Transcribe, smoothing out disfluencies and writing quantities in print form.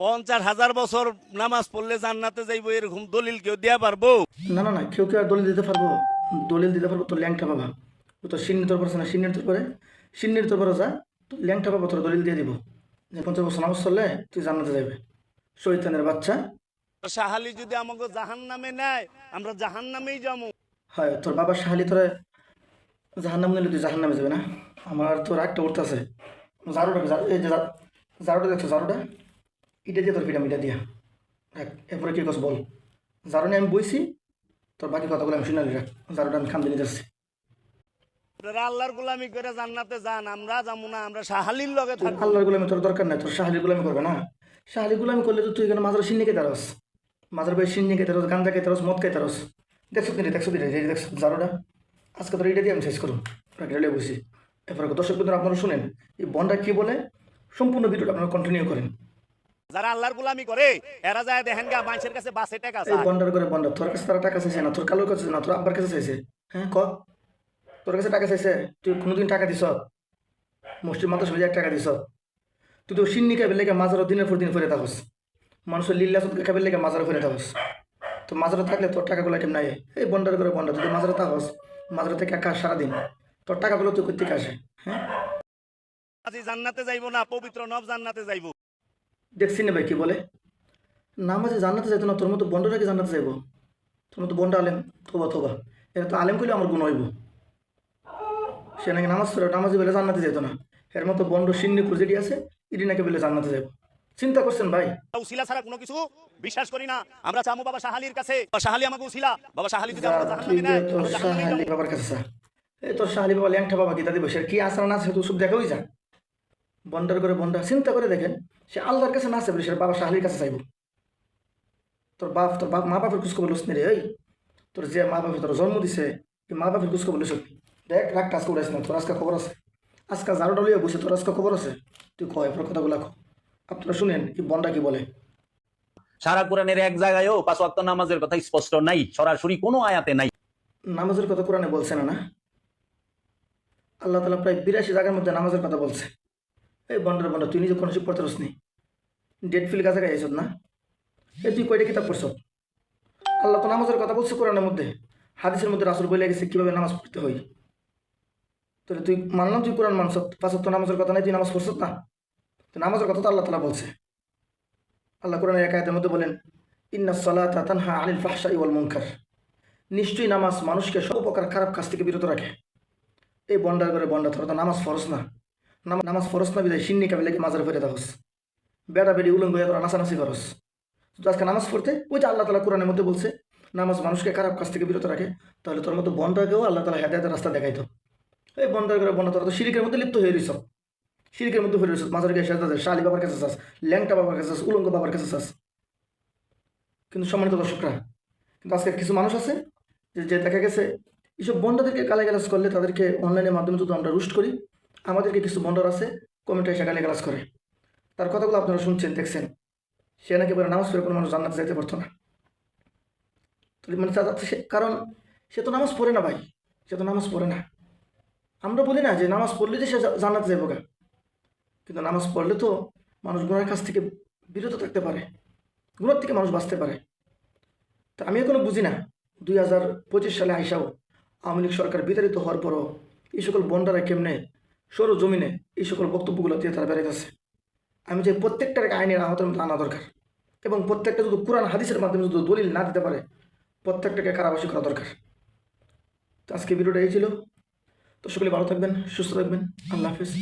50,000 বছর নামাজ পড়লে জান্নাতে যাইবো এরকম দলিল কেউ দেয়া পারবো? না না না, কেউ কেউ আর দলিল দিতে পারবো? দলিল দিতে পারবো তোর ল্যাংটা বাবা। ও তো সিন্নির তোর পরে না, সিন্নির তোর পরে, সিন্নির তোর পরে যা, তোর ল্যাংটা বাবা তোর দলিল দিয়ে দিব যে 50 বছর নামাজ চললে তুই জান্নাতে যাবে। শয়তানের বাচ্চা। শাহালি যদি আমাকে জাহান্নামে নেয়, আমরা জাহান্নামেই যাবো। হয় তোর বাবার সাহালি তোরা জাহান্নাম নিলে তুই জাহান্নামে যাবে না? আমার তোর একটা উঠতে আছে ঝাড়ুটা, এই যে ঝাড়ুটা দেখছো, ঝাড়ুটা ইটা দিয়ে তোর পিঠা মিটা দিয়া রাখ। এরপরে কী কথা বল। ঝাড়ু নিয়ে আমি বইছি, তোর বাকি কথাগুলো আমি শুনালি রাখ। ঝাড়ুটা আমি খাম দিয়ে যাচ্ছি। আপনারা আল্লাহর গোলামি করে জান্নাতে যান, আমরা যাবো না, আমরা শাহালির লগে থাকবো। আল্লাহর গোলামি তোর দরকার নাই, তোর শাহালির গোলামি করবে না। শাহালি গোলামি করলে তো তুই এখানে মাজার সিন্নি খেতে রস, মাজার ভাই সিন্নি খেতে রস, গাঞ্জা খেতে রস, মদ খেতে রস। দেখছো কিনে দেখছো কিনে দেখছো ঝাড়ুটা আজকে তোর এইটা দিয়ে আমি শেষ করুন। রাখলে বসি। এরপরে দর্শক বন্ধুরা আপনারা শুনেন এই বনটা কী বলে, সম্পূর্ণ ভিডিওটা আপনারা কন্টিনিউ করেন। যারা আল্লাহর গোলামি করে এরা যায় দেখেন গা মানুষের কাছে বাসে টাকা এই চায়। বন্ডার করে বন্ডা তোর কাছে তারা টাকা চাইছে না, তোর কালোর কাছে না, তোর আব্বার কাছে চাইছে। হ্যাঁ ক, তোর কাছে টাকা চাইছে? তুই কোনোদিন টাকা দিস? মুসলিম মাত্র সবাই টাকা দিস? তুই তো সিন্নি খাবে লেগে মাজারও দিনের পর দিন ফেরে থাকস, মানুষের লিল্লা সুদকে খাবে লেগে মাজারও ফেরে থাকস। তো মাজারও থাকলে তোর টাকাগুলো কেমন নাই? এই বন্ডার করে বন্ডা, তুই তো মাজারও থাকস, মাজারও থেকে একা সারাদিন, তোর টাকাগুলো তুই কোথেকে আসে? হ্যাঁ আজি জান্নাতে যাইবো না, পবিত্র নব জান্নাতে যাইবো। দেখছি না ভাই কি বলে, নামাজে জান্নাতে যাইতো না, তোর মতো বন্ডরা কি জান্নাতে যাইবো? তোর মতো বন্ডা আলেম, থোবা থোবা। এটা তো আলেম করলে আমার গুণ হইব। সে নাকি নামাজ পড়ে, নামাজি বেলে জান্নাতে যেত না। এর মতো বন্ড সিন্নিপুর যেটি আছে এটি নাকি বেলে জান্নাতে যাবো। চিন্তা করছেন ভাই? উসিলা ছাড়া কোনো কিছু বিশ্বাস করি না। আমরা চামু বাবা শাহালির কাছে, শাহালি আমাকে উসিলা, বাবা শাহালি যদি আমরা জাহান্নামে নেয়, তোর আমরা জাহান্নামেই শাহালি যাবো। বাবার কাছে চা। এই তোর শাহালি বাবা ল্যাংটা বাবা গীতা দিবস কি আসা না আছে, তো সব দেখাই যা। বন্ডার করে বন্ডা, চিন্তা করে দেখেন, সে আল্লাহর কাছে না আছে বলে সে বাবা শাহালির কাছে চাইব। তোর বাপ মা বাপের খুশখবর লুস নি রে। এই তোর যে মা বাপে তোর জন্ম দিছে, এই মা বাপের খুশখবর লুস। দেখ রাগ কাজ করে না, তোর আজকে খবর আছে, আজকে ঝাড়ুটা লইয়া বসে, তোর আজকে খবর আছে। তুই কয় এরপর কথাগুলো কো। আপনারা শুনেন কি বন্ডা কি বলে। সারা কোরআনের এক জায়গায়ও 5 ওয়াক্ত নামাজের কথা স্পষ্ট নাই, সরাসরি কোনো আয়াতে নাই। নামাজের কথা কোরআনে বলছে না? না, আল্লাহ তালা প্রায় 82 জায়গার মধ্যে নামাজের কথা বলছে। এই বন্ডার বন্ডা, তুই নিজে কোনো পড়তে রস নি, ডেট ফিল কাছে গাইছ না? এই তুই কয়টা কিতাব পড়ছ? আল্লাহ তো নামাজের কথা বলছে কোরআনের মধ্যে, হাদিসের মধ্যে রাসূল বলে গেছে কীভাবে নামাজ পড়তে হয়। তাহলে তুই মানলাম তুই কোরআন মানস, 5 ওয়াক্ত নামাজের কথা নাই, তুই নামাজ পড়ছ না? তো নামাজের কথা তো আল্লাহ তালা বলছে। আল্লাহ কোরআনের এক আয়াতের মধ্যে বলেন ইন্নাস সালাতা তানহা আনিল ফাহশাই ওয়াল মুনকার, নিশ্চয়ই নামাজ মানুষকে সব প্রকার খারাপ কাজ থেকে বিরত রাখে। এই বন্ডার করে বন্ডা, তোরা তো নামাজ ফরজ না, নামাজ ফরজ না বিদায় সিন্নি কাবে লেগে মাজার ফেরে থাকস, বেড়া বেড়ি উলঙ্গ হয়ে তোরা নাচানাচি করস। তো আজকে নামাজ পড়তে ওই যে আল্লাহ তালা কোরআনের মধ্যে বলছে নামাজ মানুষকে খারাপ কাজ থেকে বিরত রাখে, তাহলে তোর মতো বন্ডাকেও আল্লাহ তালা হেদায়েতের রাস্তা দেখাইতো। এই বন্ডার করে বন্ডা, তোরা তো শিরিকের মধ্যে লিপ্ত হয়ে রইছ, শিরিকের মধ্যে হয়ে রইছ। মাজার গিয়ে সেজদা দেয়, শালি বাবার কাছে চাস, ল্যাংটা বাবার কাছে চাস, উলঙ্গ বাবার কাছে চাস। কিন্তু সম্মানিত দর্শকরা, কিন্তু আজকে কিছু মানুষ আছে যে দেখা গেছে এইসব বন্ডাদেরকে গালাগালাজ করলে তাদেরকে অনলাইনের মাধ্যমে যদি আমরা রুস্ট করি, আমাদেরকে কিছু বন্ডার আছে কমেন্টে এসে গালাগালাজ করে। তার কথাগুলো আপনারা শুনছেন দেখছেন, সে নাকি বলে নামাজ পড়ে কোনো মানুষ জান্নাতে যাইতে পারতো না। তো মানে কারণ সে তো নামাজ পড়ে না ভাই, সে তো নামাজ পড়ে না। আমরা বলি না যে নামাজ পড়লে যে সে জান্নাতে যাইব গা, কিন্তু নামাজ পড়লে তো মানুষ গুনার কাছ থেকে বিরত থাকতে পারে, গুনার থেকে মানুষ বাঁচতে পারে। তো আমি এখনো বুঝি না 2025 সালে আইসাও আওয়ামী লীগ সরকার বিতাড়িত হওয়ার পরও এই সকল বন্ডারা কেমনে সরু জমিনে এই সকল বক্তব্যগুলো দিয়ে তারা বেড়াইতেছে। আমি যে প্রত্যেকটাকে আইনের আওতার মধ্যে আনা দরকার, এবং প্রত্যেকটা যদি কোরআন হাদিসের মাধ্যমে যদি দলিল না দিতে পারে প্রত্যেকটাকে কারাবাসী করা দরকার। তো আজকে ভিডিওটা এই ছিল। তো সকলে ভালো থাকবেন, সুস্থ থাকবেন, আল্লাহ হাফিজ।